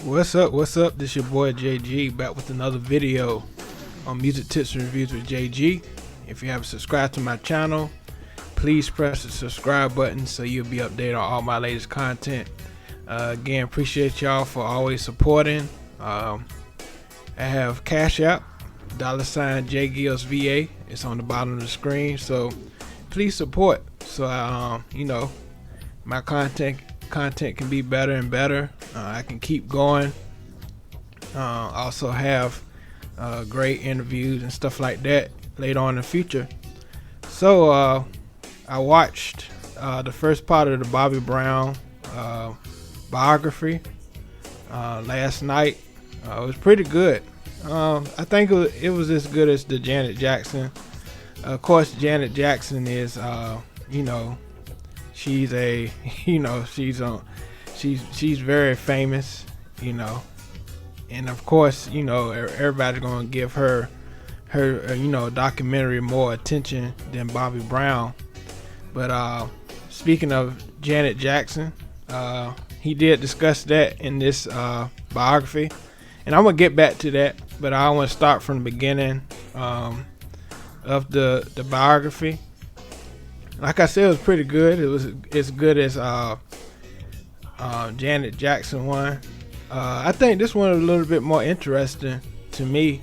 What's up? What's up? This your boy JG back with another video on music tips and reviews with JG. If you haven't subscribed to my channel, please press the subscribe button so you'll be updated on all my latest content. Again, appreciate y'all for always supporting. I have Cash App, $ JGillsVA. It's on the bottom of the screen, so please support so my content can be better and better. I can keep going. Also have great interviews and stuff like that later on in the future. So I watched the first part of the Bobby Brown biography last night. It was pretty good. I think it was as good as the Janet Jackson. Of course, Janet Jackson is she's a she's very famous, and of course everybody's gonna give her documentary more attention than Bobby Brown. But speaking of Janet Jackson, he did discuss that in this biography, and I'm gonna get back to that, but I want to start from the beginning of the biography. Like I said, it was pretty good. It was as good as Janet Jackson one. I think this one was a little bit more interesting to me,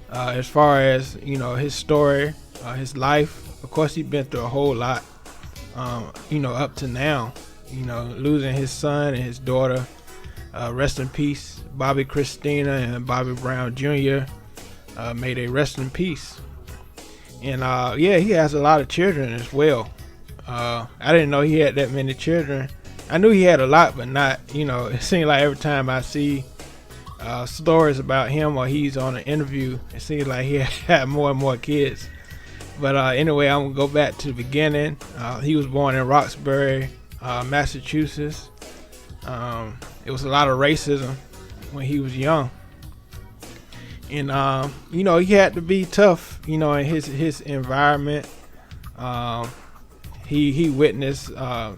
as far as his story, his life. Of course, he's been through a whole lot, up to now. Losing his son and his daughter. Rest in peace, Bobby Christina and Bobby Brown Jr. May they rest in peace. And he has a lot of children as well. I didn't know he had that many children. I knew he had a lot, but not, it seems like every time I see stories about him or he's on an interview, it seems like he had more and more kids. But anyway, I'm going to go back to the beginning. He was born in Roxbury, Massachusetts. It was a lot of racism when he was young. And he had to be tough, in his environment. He witnessed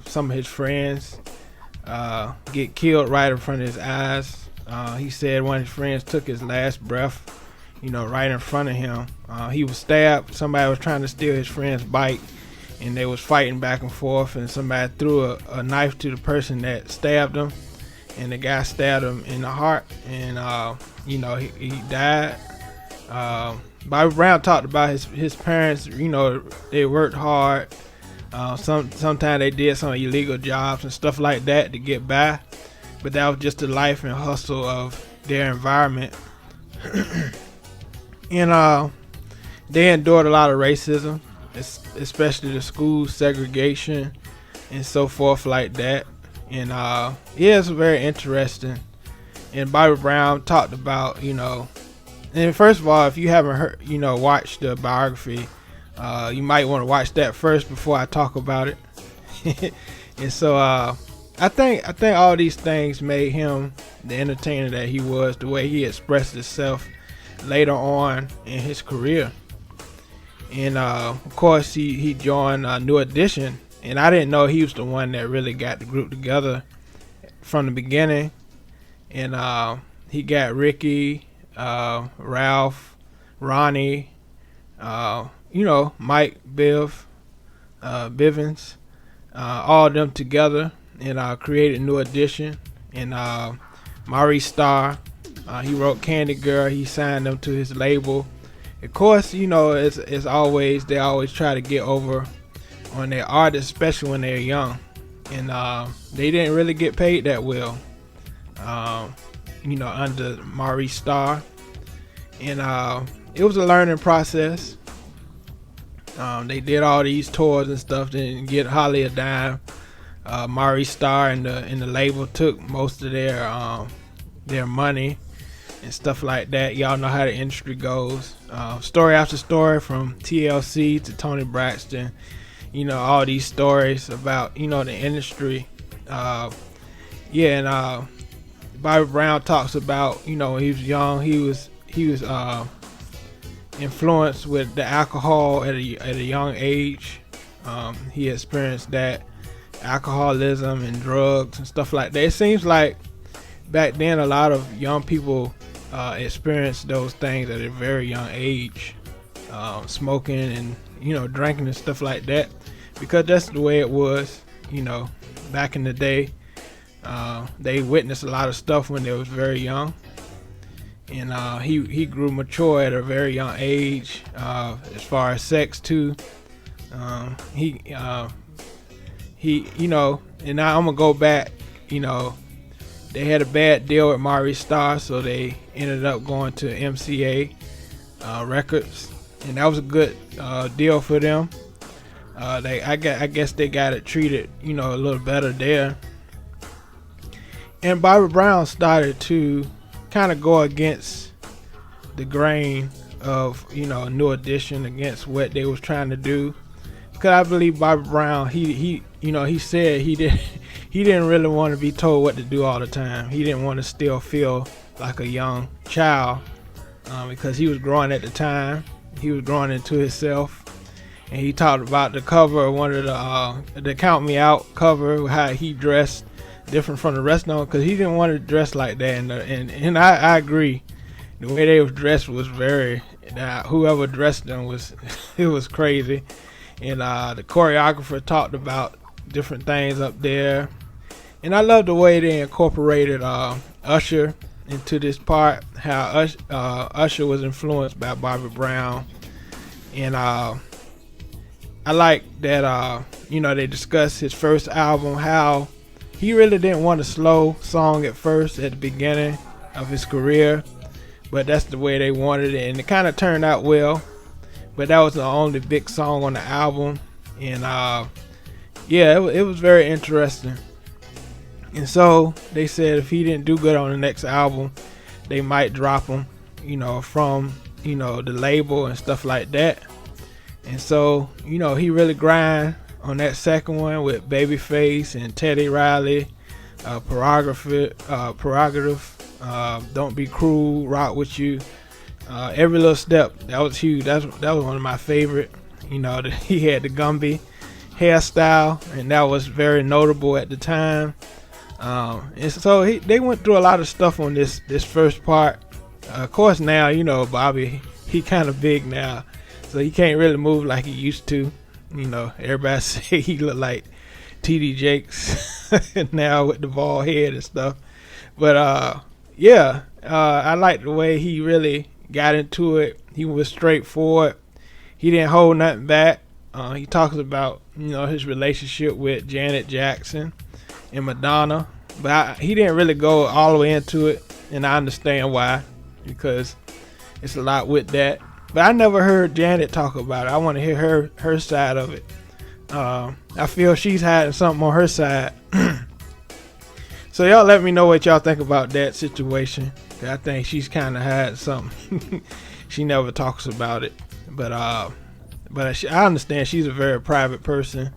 some of his friends get killed right in front of his eyes. He said one of his friends took his last breath, right in front of him. He was stabbed. Somebody was trying to steal his friend's bike, and they was fighting back and forth, and somebody threw a knife to the person that stabbed him, and the guy stabbed him in the heart, and he died. Bobby Brown talked about his parents. They worked hard. Sometimes they did some illegal jobs and stuff like that to get by, but that was just the life and hustle of their environment. And they endured a lot of racism, especially the school segregation and so forth like that. And it's very interesting. And Bobby Brown talked about, and first of all, if you haven't heard, watched the biography, you might want to watch that first before I talk about it. And so I think all these things made him the entertainer that he was, the way he expressed himself later on in his career. And of course he joined New Edition, and I didn't know he was the one that really got the group together from the beginning. And he got Ricky, Ralph, Ronnie, Mike, Bivens, all of them together, and created New Edition. And Maurice Starr, he wrote Candy Girl. He signed them to his label. Of course, as always, they always try to get over on their artists, especially when they're young, and they didn't really get paid that well, under Maurice Starr. And it was a learning process. They did all these tours and stuff, didn't get hardly a dime. Maurice Starr and the label took most of their money and stuff like that. Y'all know how the industry goes. Story after story, from TLC to Tony Braxton, all these stories about the industry. And Bobby Brown talks about when he was young, he was influenced with the alcohol at a young age. He experienced that alcoholism and drugs and stuff like that. It seems like back then a lot of young people experienced those things at a very young age, smoking and drinking and stuff like that, because that's the way it was. Back in the day, they witnessed a lot of stuff when they was very young, and he grew mature at a very young age, as far as sex too. He and now I'm gonna go back. They had a bad deal with Maurice Starr, so they ended up going to MCA Records, and that was a good deal for them. I guess they got it treated, a little better there. And Bobby Brown started to kind of go against the grain of, New Edition, against what they was trying to do. Because I believe Bobby Brown, he said he didn't really want to be told what to do all the time. He didn't want to still feel like a young child, because he was growing at the time. He was growing into himself. And he talked about the cover of one of the Count Me Out cover, how he dressed different from the rest of them, because he didn't want to dress like that. And I agree. The way they was dressed was whoever dressed them it was crazy. And the choreographer talked about different things up there. And I love the way they incorporated Usher into this part, how Usher was influenced by Bobby Brown. And I like that, they discussed his first album, how he really didn't want a slow song at first, at the beginning of his career, but that's the way they wanted it, and it kind of turned out well. But that was the only big song on the album, and it was very interesting. And so they said if he didn't do good on the next album, they might drop him, from the label and stuff like that. And so, he really grind on that second one with Babyface and Teddy Riley, Prerogative, Don't Be Cruel, Rock With You, Every Little Step. That was huge. That was one of my favorite. He had the Gumby hairstyle, and that was very notable at the time. And so they went through a lot of stuff on this first part. Of course, now, Bobby, he kind of big now. So he can't really move like he used to. Everybody say he look like T.D. Jakes now with the bald head and stuff. But I like the way he really got into it. He was straightforward. He didn't hold nothing back. He talks about his relationship with Janet Jackson and Madonna, but he didn't really go all the way into it, and I understand why, because it's a lot with that. But I never heard Janet talk about it. I want to hear her side of it. I feel she's hiding something on her side. So y'all let me know what y'all think about that situation. I think she's kind of hiding something. She never talks about it. But I understand she's a very private person,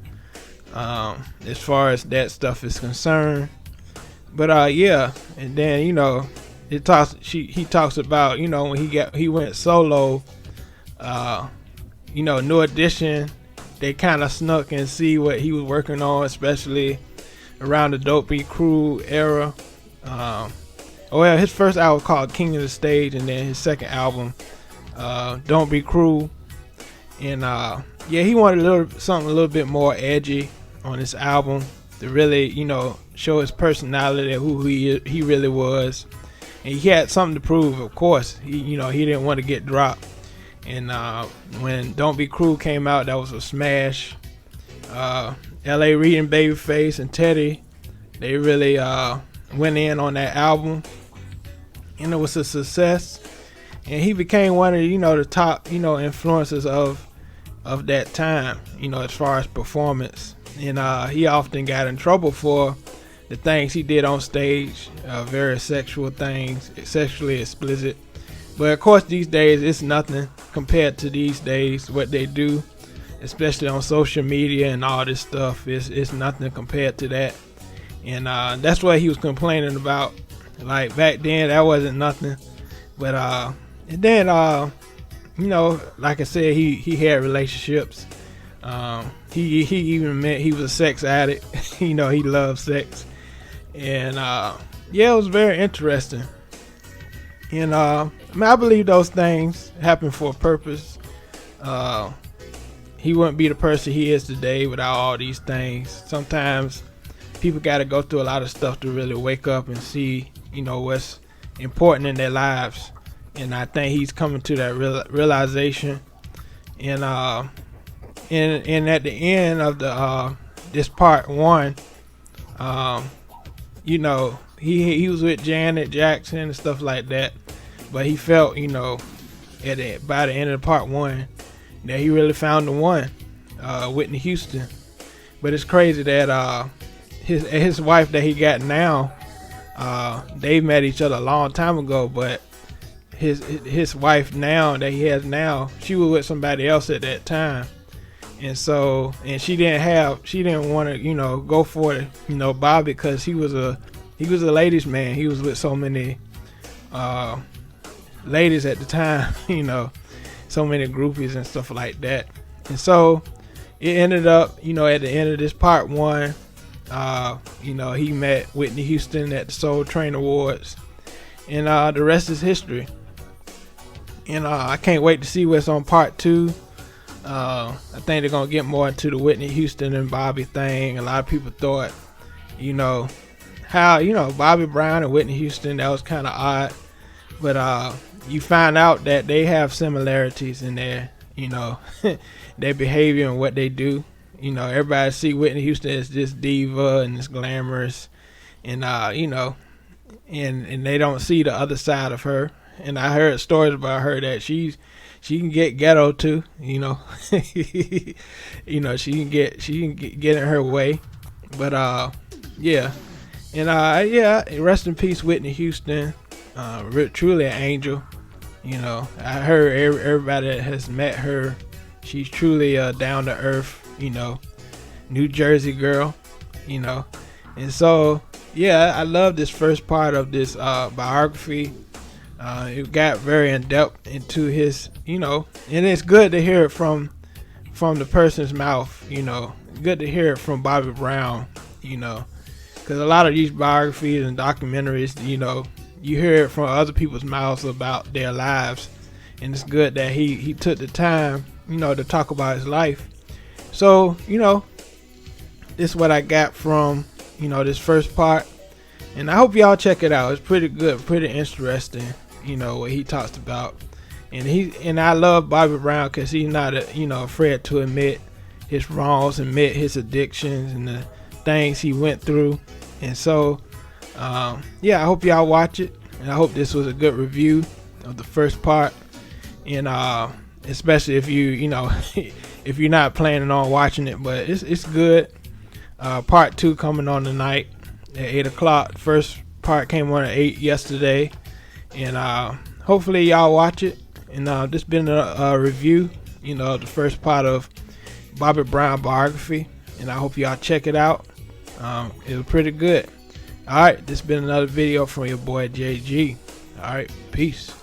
as far as that stuff is concerned. But and then he talks about when he went solo. New Edition, they kind of snuck and see what he was working on, especially around the Don't Be Cruel era. His first album was called King of the Stage, and then his second album, Don't Be Cruel. And he wanted something a little bit more edgy on this album to really, show his personality and who he really was. And he had something to prove, of course. He didn't want to get dropped. And when Don't Be Cruel came out, that was a smash. L.A. Reid and Babyface and Teddy, they really went in on that album, and it was a success. And he became one of the top influencers of that time, as far as performance. And he often got in trouble for the things he did on stage, very sexual things, sexually explicit. But of course, these days it's nothing compared to these days. What they do, especially on social media and all this stuff, it's nothing compared to that. And that's what he was complaining about. Like back then, that wasn't nothing. But and then like I said, he had relationships. He even meant he was a sex addict. He loved sex. And yeah, it was very interesting. And I believe those things happen for a purpose. Uh, he wouldn't be the person he is today without all these things. Sometimes people got to go through a lot of stuff to really wake up and see, what's important in their lives. And I think he's coming to that realization. And at the end of the this part one, he was with Janet Jackson and stuff like that, but he felt, by the end of part one, that he really found the one, Whitney Houston. But it's crazy that his wife that he got now, they met each other a long time ago, but his wife now that he has now, she was with somebody else at that time. And so, and she didn't want to, go for it, Bobby, because he was a ladies' man. He was with so many ladies at the time, so many groupies and stuff like that. And so it ended up, at the end of this part one, he met Whitney Houston at the Soul Train Awards, and the rest is history. And I can't wait to see what's on part two. I think they're gonna get more into the Whitney Houston and Bobby thing. A lot of people thought, how Bobby Brown and Whitney Houston, that was kind of odd, but you find out that they have similarities in their their behavior and what they do. Everybody see Whitney Houston as this diva and this glamorous, and and they don't see the other side of her. And I heard stories about her that she can get ghetto too, she can get in her way. But yeah. And rest in peace, Whitney Houston. Truly an angel. I heard everybody that has met her, she's truly down to earth, New Jersey girl, And so, yeah, I love this first part of this biography. It got very in depth into his, and it's good to hear it from the person's mouth, Good to hear it from Bobby Brown, because a lot of these biographies and documentaries, you hear it from other people's mouths about their lives, and it's good that he took the time, to talk about his life. So, this is what I got from, this first part, and I hope y'all check it out. It's pretty good, pretty interesting. What he talks about, and I love Bobby Brown because he's not afraid to admit his wrongs, admit his addictions and the things he went through. And so I hope y'all watch it, and I hope this was a good review of the first part, and especially if you if you're not planning on watching it, but it's good. Part 2 coming on tonight at 8 o'clock. First part came on at 8 yesterday. And hopefully y'all watch it. And this been a review, the first part of Bobby Brown biography. And I hope y'all check it out. It was pretty good. Alright, this been another video from your boy JG. Alright, peace.